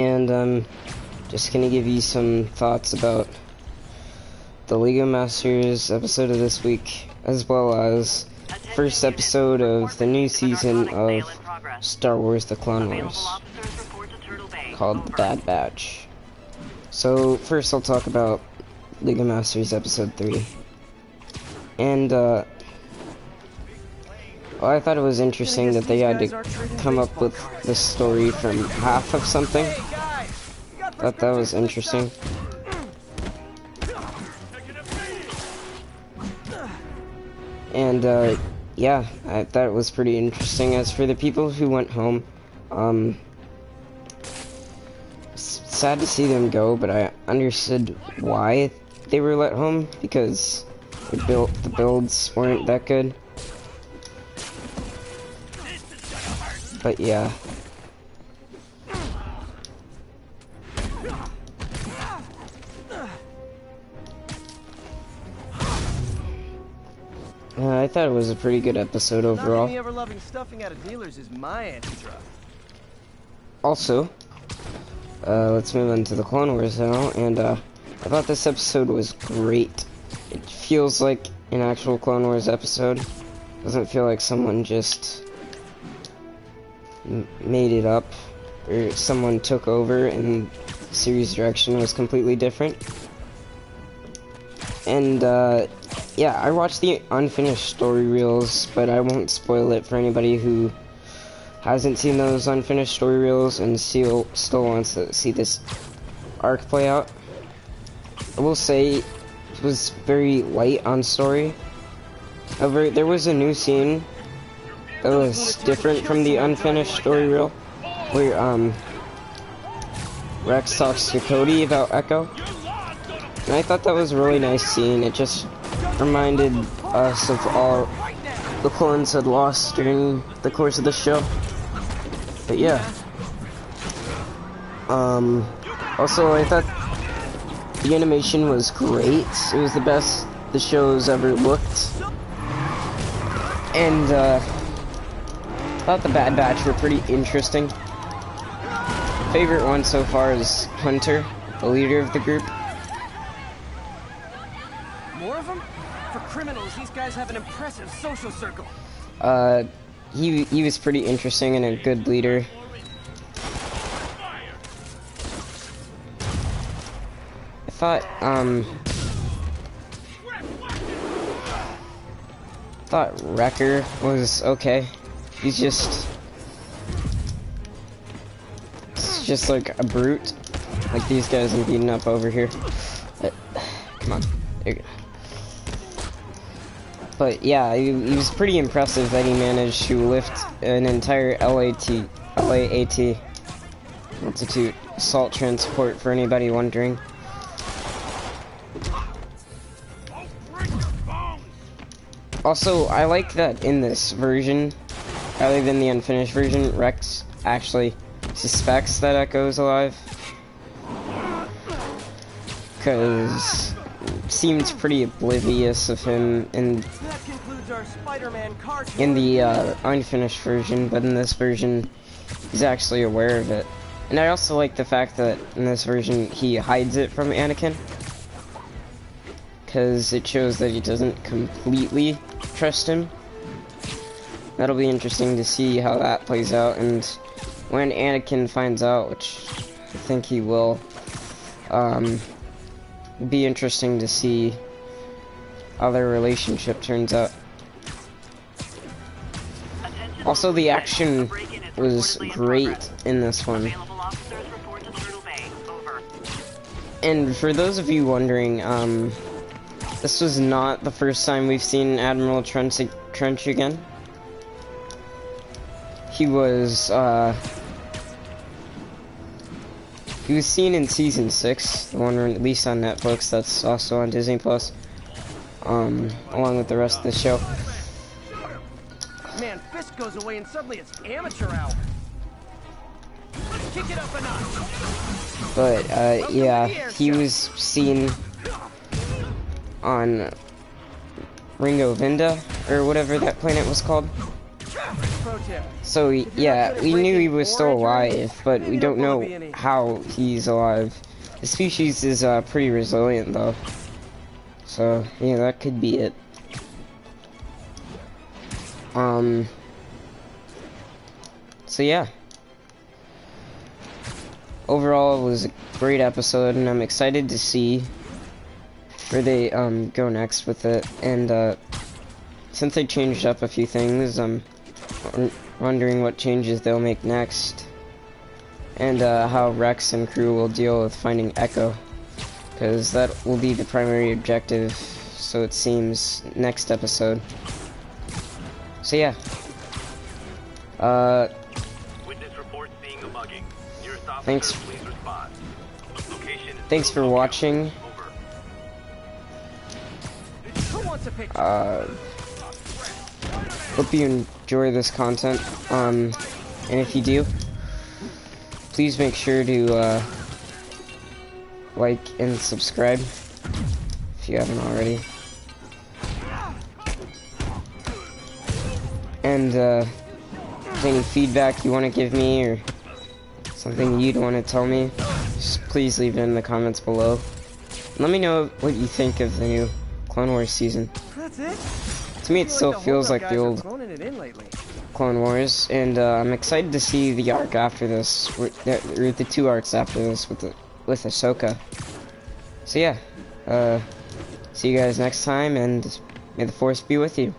and I'm just gonna give you some thoughts about the Lego Masters episode of this week, as well as first episode of the new season of Star Wars The Clone Wars, called The Bad Batch. So first I'll talk about Lego Masters episode 3. And well, I thought it was interesting that they had to come up with the story from half of something. Thought that was interesting. And yeah, I thought it was pretty interesting. As for the people who went home, sad to see them go, but I understood why they were let home, because the builds weren't that good. But yeah. I thought it was a pretty good episode overall. Ever-loving stuffing out of dealers is my anti-drug. Also, let's move on to the Clone Wars now, and I thought this episode was great. It feels like an actual Clone Wars episode. Doesn't feel like someone just made it up, or someone took over and the series direction was completely different. And yeah, I watched the unfinished story reels, but I won't spoil it for anybody who hasn't seen those unfinished story reels and still wants to see this arc play out. I will say it was very light on story. However, there was a new scene that was different from the unfinished story reel, where Rex talks to Cody about Echo, and I thought that was a really nice scene. It just reminded us of all the clones had lost during the course of the show. But yeah. Also, I thought the animation was great. It was the best the show's ever looked. And I thought the Bad Batch were pretty interesting. Favorite one so far is Hunter, the leader of the group. More of them? For criminals, these guys have an impressive social circle. He was pretty interesting and a good leader. I thought Wrecker was okay. He's just like a brute. Like these guys I'm beating up over here. But, come on, there you go. But yeah, he was pretty impressive that he managed to lift an entire LAAT altitude assault transport, for anybody wondering. Also, I like that in this version, rather than the unfinished version, Rex actually suspects that Echo's alive. Because it seemed pretty oblivious of him in the unfinished version, but in this version, he's actually aware of it. And I also like the fact that in this version, he hides it from Anakin, because it shows that he doesn't completely trust him. That'll be interesting to see how that plays out, and when Anakin finds out, which I think he will, be interesting to see how their relationship turns out. Also, the action was great in this one. And for those of you wondering, this was not the first time we've seen Admiral Trench again. He was seen in Season 6, the one released on Netflix, that's also on Disney Plus, along with the rest of the show. Man, Fisk goes away and suddenly it's amateur hour. Kick it up a notch. But, yeah, he was seen on Ringo Vinda, or whatever that planet was called. pro tip. So yeah, we knew he was still alive, but we don't know how he's alive. The species is pretty resilient though, so yeah, that could be it. So yeah, overall it was a great episode, and I'm excited to see where they go next with it. And since they changed up a few things, I'm wondering what changes they'll make next, and how Rex and crew will deal with finding Echo, because that will be the primary objective, so it seems, next episode. So yeah, Witness reports seeing a mugging. Nearest officer, thanks. please respond. Location is Thanks for watching. Over. Who wants a picture? Hope you enjoy this content. And if you do, please make sure to like and subscribe if you haven't already. And if any feedback you want to give me, or something you'd want to tell me, just please leave it in the comments below. Let me know what you think of the new Clone Wars season. That's it? To me, it still feels like the old Cloning it in lately. Clone Wars, and I'm excited to see the arc after this, or the two arcs after this with Ahsoka. So yeah, see you guys next time, and may the Force be with you.